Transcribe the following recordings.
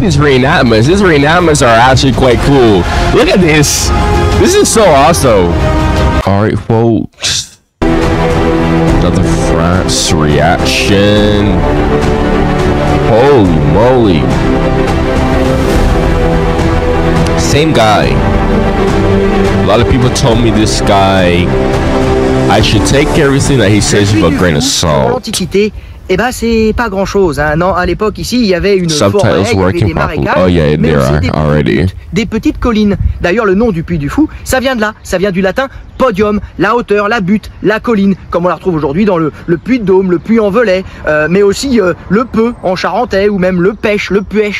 these reenactments. These reenactments are actually quite cool. Look at this. This is so awesome. All right, folks. Another France reaction. Holy moly. Same guy. A lot of people told me this guy, I should take everything that he says with a grain of salt. Eh ben c'est pas grand chose, hein. Non, à l'époque ici il y avait une forêt, il y avait des marécages, oh, yeah, mais aussi des petites collines. D'ailleurs le nom du Puy du Fou, ça vient de là, ça vient du latin podium, la hauteur, la butte, la colline, comme on la retrouve aujourd'hui dans le Puy de Dôme, le Puy en Velay, mais aussi le Peu en charentais, ou même le Pêche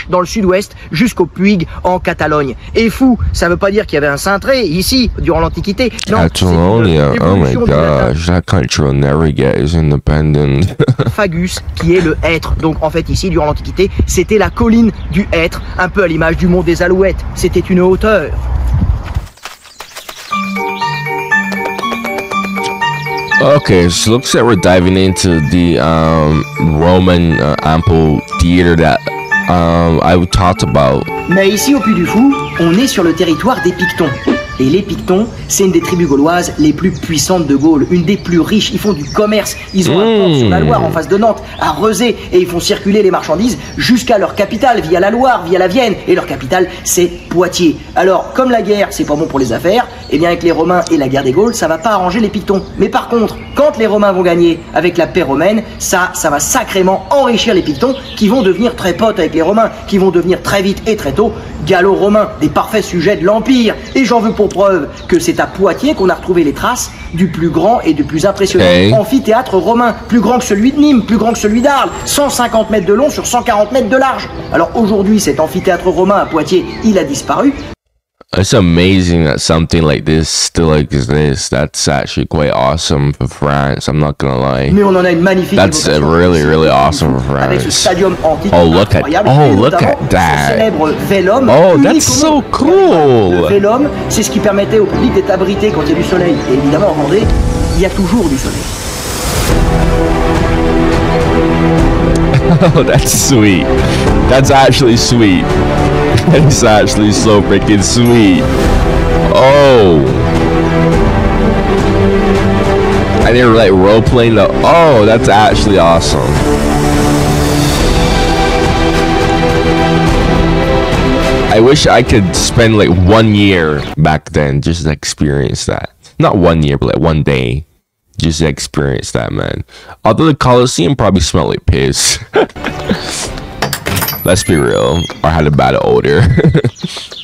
dans le sud-ouest, jusqu'au Puig en Catalogne. Et fou, ça veut pas dire qu'il y avait un cintré ici, durant l'Antiquité. Catalonia, oh my gosh, that country will never get its independence. Fagus, qui est le hêtre. Donc en fait ici, durant l'Antiquité, c'était la colline du hêtre, un peu à l'image du mont des Alouettes. C'était une hauteur. Okay, so looks like we're diving into the Roman amphitheater that I talked about. Mais ici au Puy du Fou, on est sur le territoire des Pictons. Et les Pictons, c'est une des tribus gauloises les plus puissantes de Gaule, une des plus riches. Ils font du commerce, ils ont un port sur la Loire en face de Nantes, à Rezé, et ils font circuler les marchandises jusqu'à leur capitale, via la Loire, via la Vienne. Et leur capitale, c'est Poitiers. Alors, comme la guerre, c'est pas bon pour les affaires, et bien avec les Romains et la guerre des Gaules, ça va pas arranger les Pictons. Mais par contre, quand les Romains vont gagner avec la paix romaine, ça va sacrément enrichir les Pictons, qui vont devenir très potes avec les Romains, qui vont devenir très vite et très tôt gallo-romains, des parfaits sujets de l'Empire. Et j'en veux pour preuve que c'est à Poitiers qu'on a retrouvé les traces du plus grand et du plus impressionnant amphithéâtre romain, plus grand que celui de Nîmes, plus grand que celui d'Arles, 150 mètres de long sur 140 mètres de large. Alors aujourd'hui, cet amphithéâtre romain à Poitiers, il a disparu. It's amazing that something like this still exists. That's actually quite awesome for France. I'm not gonna lie. Mais on en a une magnifique. That's really, really awesome for France. Avec ce stadium antique. Oh, look at that. Célèbre Vélum. Oh, that's so cool. Le Vélum, c'est ce qui permettait au public d'être abrité quand il y a du soleil. Et évidemment, en Vendée, il y a toujours du soleil. Oh, that's sweet. That's actually sweet. That's actually so freaking sweet. Oh. I didn't like role playing the. Oh, that's actually awesome. I wish I could spend like 1 year back then just to experience that. Not 1 year, but like 1 day. Just to experience that, man. Although the Coliseum probably smelled like piss. Let's be real, or had a bad odor.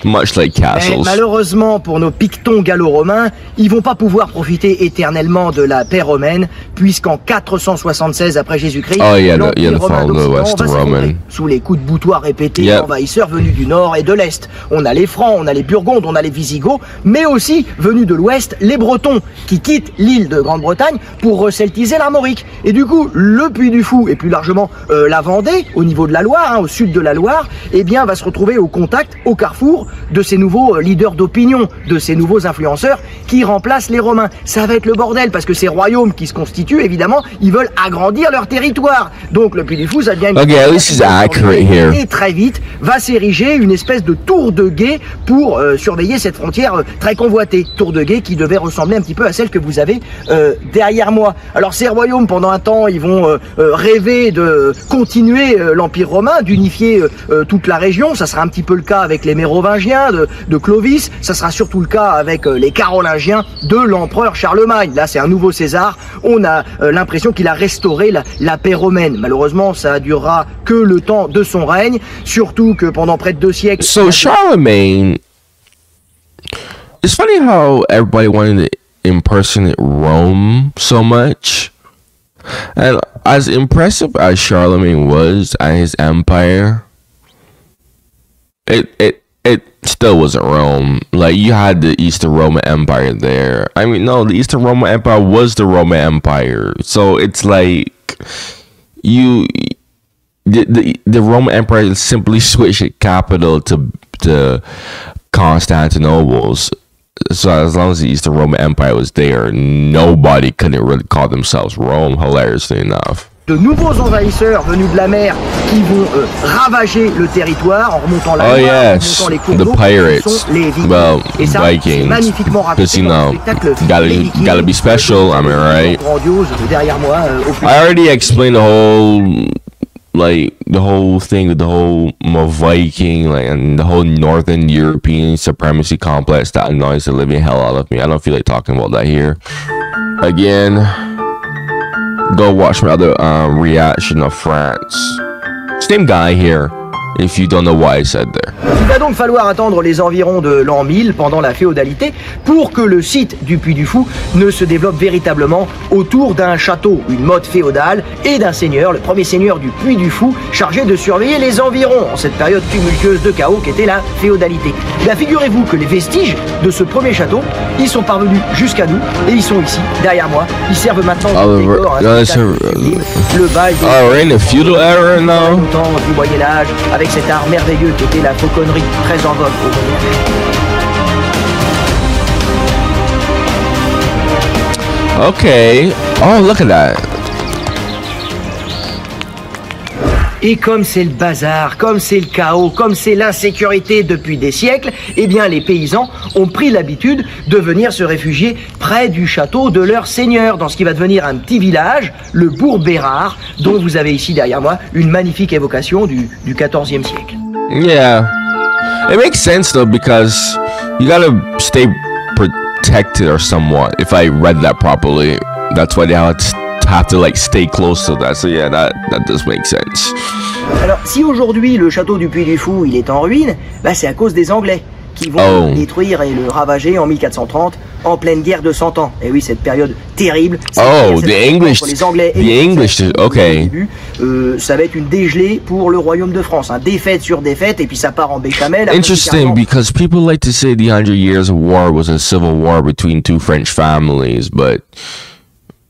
Much like castles. Mais malheureusement pour nos Pictons gallo-romains, ils vont pas pouvoir profiter éternellement de la paix romaine, puisqu'en 476 après Jésus-Christ, l'Empire romain d'Occident va s'effondrer sous les coups de boutoir répétés d'envahisseurs venus du nord et de l'est. On a les Francs, on a les Burgondes, on a les Visigoths, mais aussi venus de l'ouest, les Bretons, qui quittent l'île de Grande-Bretagne pour receltiser l'Armorique. Et du coup, le Puy du Fou, et plus largement la Vendée, au niveau de la Loire, au sud de la Loire, eh bien, va se retrouver au contact, au carrefour de ces nouveaux leaders d'opinion, de ces nouveaux influenceurs qui remplacent les Romains. Ça va être le bordel parce que ces royaumes qui se constituent, évidemment, ils veulent agrandir leur territoire. Donc le Puy du Fou, ça devient une et très vite va s'ériger une espèce de tour de guet pour surveiller cette frontière très convoitée. Tour de guet qui devait ressembler un petit peu à celle que vous avez derrière moi. Alors ces royaumes, pendant un temps, ils vont rêver de continuer l'Empire romain, d'unifier toute la région. Ça sera un petit peu le cas avec les Mérovingiens de Clovis, ça sera surtout le cas avec les Carolingiens de l'empereur Charlemagne. Là c'est un nouveau César, on a l'impression qu'il a restauré la paix romaine. Malheureusement ça durera que le temps de son règne, surtout que pendant près de 2 siècles... So Charlemagne, it's funny how everybody wanted to impersonate Rome so much. And as impressive as Charlemagne was and his empire, it still wasn't Rome. Like, you had the Eastern Roman Empire there. I mean, no, the Eastern Roman Empire was the Roman Empire. So it's like the Roman Empire simply switched its capital to Constantinople. So as long as the Eastern Roman Empire was there, nobody couldn't really call themselves Rome, hilariously enough. de nouveaux envahisseurs venus de la mer qui vont ravager le territoire en remontant la mer, en remontant les cours d'eau, sont les Vikings. Well, et ça, c'est magnifiquement raconté dans le spectacle gotta be special, I mean, right? Grandiose derrière moi. I already explained the whole thing with the whole Viking, and the whole Northern European supremacy complex that annoys the living hell out of me. I don't feel like talking about that here. Again, go watch my other reaction of France. Same guy here, if you don't know why I said there. Il va donc falloir attendre les environs de l'an 1000 pendant la féodalité pour que le site du Puy du Fou ne se développe véritablement autour d'un château, une motte féodale et d'un seigneur, le premier seigneur du Puy du Fou, chargé de surveiller les environs en cette période tumultueuse de chaos qu'était la féodalité. Et bien figurez-vous que les vestiges de ce premier château, ils sont parvenus jusqu'à nous et ils sont ici, derrière moi. Ils servent maintenant de décor, le bail in the feudal era now. Du Moyen-Âge, avec cet art merveilleux qui était la fauconnerie, très en vogue au Moyen-Âge. Okay. Oh, look at that. Et comme c'est le bazar, comme c'est le chaos, comme c'est l'insécurité depuis des siècles, eh bien les paysans ont pris l'habitude de venir se réfugier près du château de leur seigneur, dans ce qui va devenir un petit village, le Bourg-Bérard, dont vous avez ici derrière moi une magnifique évocation du XIVe siècle. Yeah, it makes sense though, because you gotta stay protected or somewhat. If I read that properly, that's why they have to like stay close to that. So yeah, that does make sense. Alors, si aujourd'hui le château du Puy du Fou il est en ruine, bah c'est à cause des Anglais qui vont le détruire et le ravager en 1430 en pleine guerre de 100 ans. Et oui, cette période terrible. Oh, the English. Les Anglais et the English. Okay. Ça va être une dégelée pour le royaume de France. Défaite sur défaite, et puis ça part en béchamel. Interesting, because people like to say the 100 Years of War was a civil war between two French families, but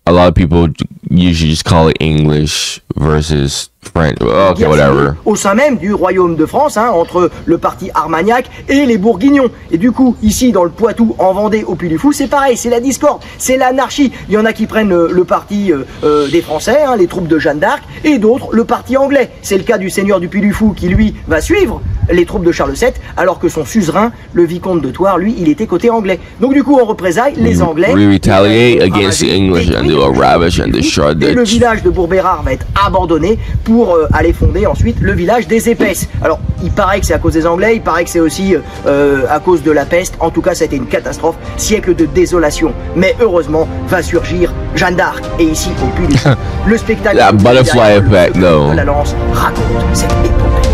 a lot of people usually just call it English versus French. Okay, whatever. Au sein même du royaume de France, entre le parti Armagnac et les Bourguignons. Et du coup, ici dans le Poitou, en Vendée, au Puy du Fou, c'est pareil, c'est la discorde, c'est l'anarchie. Il y en a qui prennent le parti des Français, les troupes de Jeanne d'Arc, et d'autres le parti anglais. C'est le cas du seigneur du Puy du Fou qui, lui, va suivre les troupes de Charles VII, alors que son suzerain, le vicomte de Thouars, lui, il était côté anglais. Donc du coup, en représailles, les Anglais retaliate against the English and do a ravage and destroy it. Et le village de Bourg-Bérard va être abandonné pour aller fonder ensuite le village des Épaisses. Alors, il paraît que c'est à cause des Anglais, il paraît que c'est aussi à cause de la peste. En tout cas, ça a été une catastrophe, siècle de désolation. Mais heureusement, va surgir Jeanne d'Arc. Et ici, au Puy du Fou, le spectacle butterfly effect, de la lance raconte cette épopée.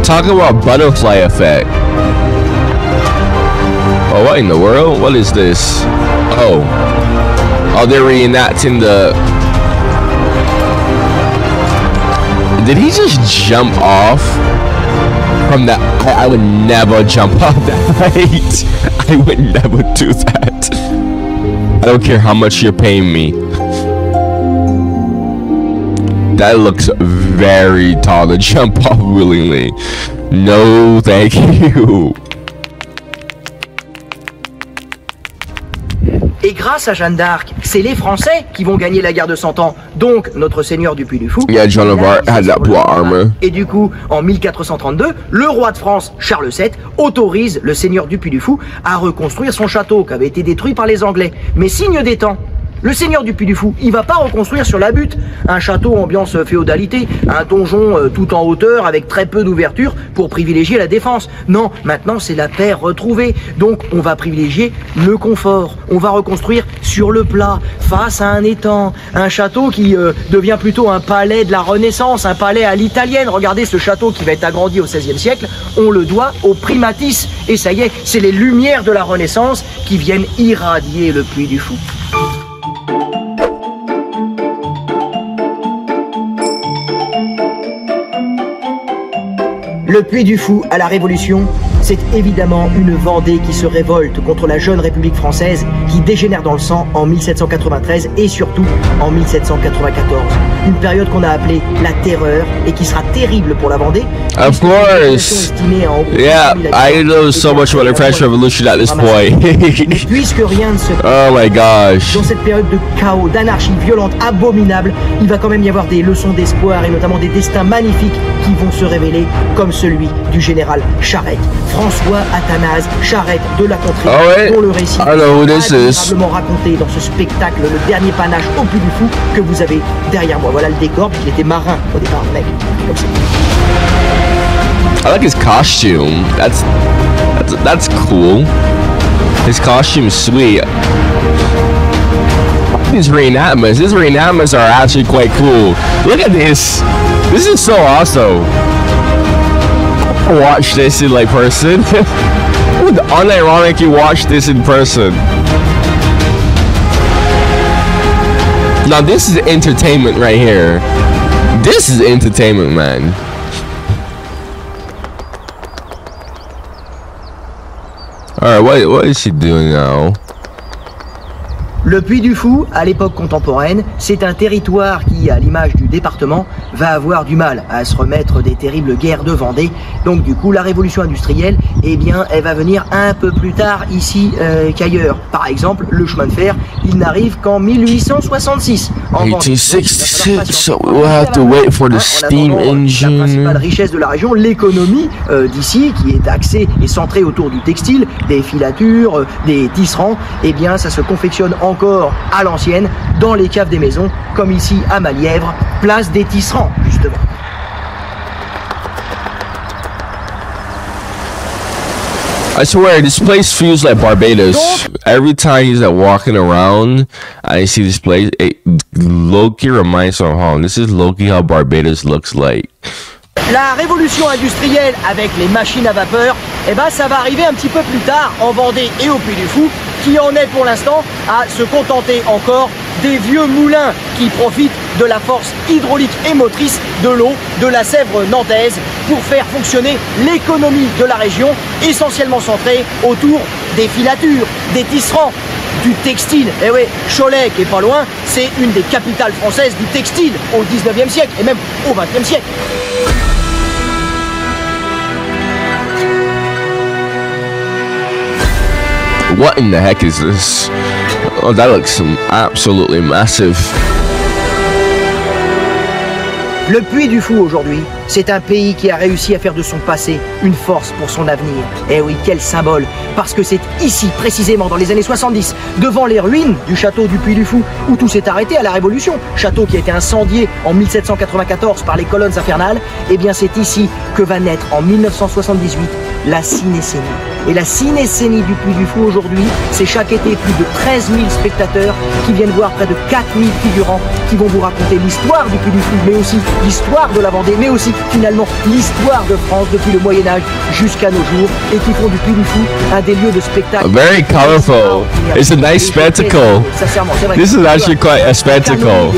Talk about butterfly effect. Oh, what in the world? What is this? Oh, they're reenacting the... Did he just jump off from that? I would never jump off that height. I would never do that. I don't care how much you're paying me. That looks very tall to jump off willingly. No, thank you. Et grâce à Jeanne d'Arc, c'est les Français qui vont gagner la guerre de 100 ans. Donc, notre seigneur du Puy du Fou. Yeah, Joan of Arc had that plot armor. Et du coup, en 1432, le roi de France, Charles VII, autorise le seigneur du Puy du Fou à reconstruire son château qui avait été détruit par les Anglais. Mais signe des temps, le seigneur du Puy du Fou, il va pas reconstruire sur la butte un château ambiance féodalité, un donjon tout en hauteur avec très peu d'ouverture pour privilégier la défense. Non, maintenant c'est la paix retrouvée. Donc on va privilégier le confort. On va reconstruire sur le plat, face à un étang, un château qui devient plutôt un palais de la Renaissance, un palais à l'italienne. Regardez ce château qui va être agrandi au XVIe siècle, on le doit au primatis. Et ça y est, c'est les lumières de la Renaissance qui viennent irradier le Puy du Fou. Le Puy du Fou à la Révolution, c'est évidemment une Vendée qui se révolte contre la jeune République française qui dégénère dans le sang en 1793 et surtout en 1794. Une période qu'on a appelée la Terreur et qui sera terrible pour la Vendée. Of course. Yeah, I know so much about the French Revolution at this point. Puisque rien ne se passe. Oh my gosh. Dans cette période de chaos, d'anarchie violente, abominable, il va quand même y avoir des leçons d'espoir et notamment des destins magnifiques qui vont se révéler, comme celui du général Charette. François Athanase Charette de la Contrée, dont le récit est admirablement raconté dans ce spectacle, le dernier panache au Puy du Fou que vous avez derrière moi. Voilà le décor, il était marin au départ, mec, comme ça. I like his costume. That's cool. His costume's sweet. His reenactments are actually quite cool. Look at this. This is so awesome. Watch this in like person. Unironically watch this in person. Now this is entertainment right here. This is entertainment, man. Alright, what is she doing now? Le Puy du Fou, à l'époque contemporaine, c'est un territoire qui, à l'image du département, va avoir du mal à se remettre des terribles guerres de Vendée. Donc du coup, la révolution industrielle, eh bien, elle va venir un peu plus tard ici qu'ailleurs. Par exemple, le chemin de fer, il n'arrive qu'en 1866. En 1866, so we'll have to wait for the steam engine. La principale richesse de la région, l'économie d'ici, qui est axée et centrée autour du textile, des filatures, des tisserands, eh bien, ça se confectionne encore à l'ancienne, dans les caves des maisons, comme ici à Malièvre, place des tisserands, justement. I swear, this place feels like Barbados. Every time he's like walking around, I see this place. It low-key reminds me of home. This is low-key how Barbados looks like. La révolution industrielle avec les machines à vapeur, eh ben ça va arriver un petit peu plus tard en Vendée et au Puy du Fou, qui en est pour l'instant à se contenter encore des vieux moulins qui profitent de la force hydraulique et motrice de l'eau de la Sèvre nantaise pour faire fonctionner l'économie de la région, essentiellement centrée autour des filatures, des tisserands, du textile. Et oui, Cholet, qui est pas loin, c'est une des capitales françaises du textile au 19e siècle et même au 20e siècle. What in the heck is this? Oh, that looks absolutely massive. Le Puy du Fou aujourd'hui, c'est un pays qui a réussi à faire de son passé une force pour son avenir. Eh oui, quel symbole! Parce que c'est ici, précisément dans les années 70, devant les ruines du château du Puy du Fou, où tout s'est arrêté à la Révolution, château qui a été incendié en 1794 par les colonnes infernales, eh bien c'est ici que va naître en 1978 la Cinécénie. Et la Cinécénie du Puy du Fou aujourd'hui, c'est chaque été plus de 13 000 spectateurs qui viennent voir près de 4 000 figurants qui vont vous raconter l'histoire du Puy du Fou, mais aussi l'histoire de la Vendée, mais aussi finalement l'histoire de France depuis le Moyen-Âge jusqu'à nos jours, et qui font du Puy du Fou un des lieux de spectacle. Very colorful. It's a nice spectacle. This is actually quite a spectacle.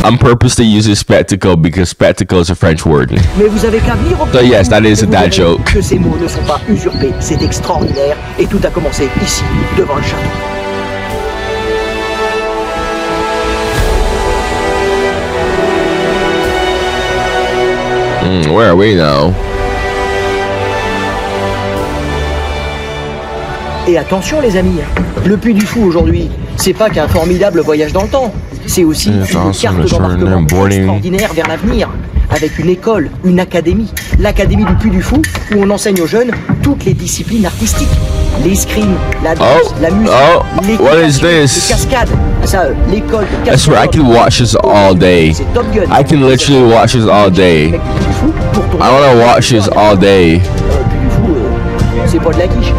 I'm purposely using spectacle because spectacle is a French word. Mais vous avez qu'à venir au So yes, that is a dad joke. Que ces mots ne sont pas usurpés, c'est extraordinaire, et tout a commencé ici, devant le château. Where are we now? Et attention les amis, le Puy du Fou aujourd'hui, c'est pas qu'un formidable voyage dans le temps, c'est aussi une carte d'embarquement extraordinaire vers l'avenir, avec une école, une académie, l'académie du Puy du Fou, où on enseigne aux jeunes toutes les disciplines artistiques, l'escrime, la danse, la musique, les cascades, ça, l'école de cascades. I swear I can watch this all day. I can literally watch this all day. I wanna watch this all day. Puy du Fou, c'est pas de la quiche.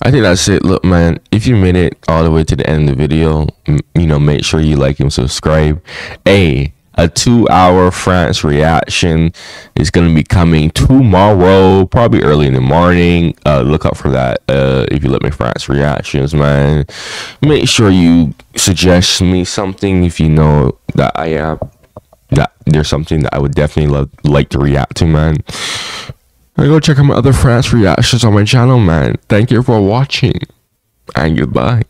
I think that's it. Look, man, if you made it all the way to the end of the video, you know, make sure you like and subscribe. Hey, a 2-hour France reaction is going to be coming tomorrow, probably early in the morning. Look out for that. If you let me France reactions, man, make sure you suggest me something if you know that that there's something that I would definitely like to react to, man. And go check out my other France reactions on my channel, man. Thank you for watching, and goodbye.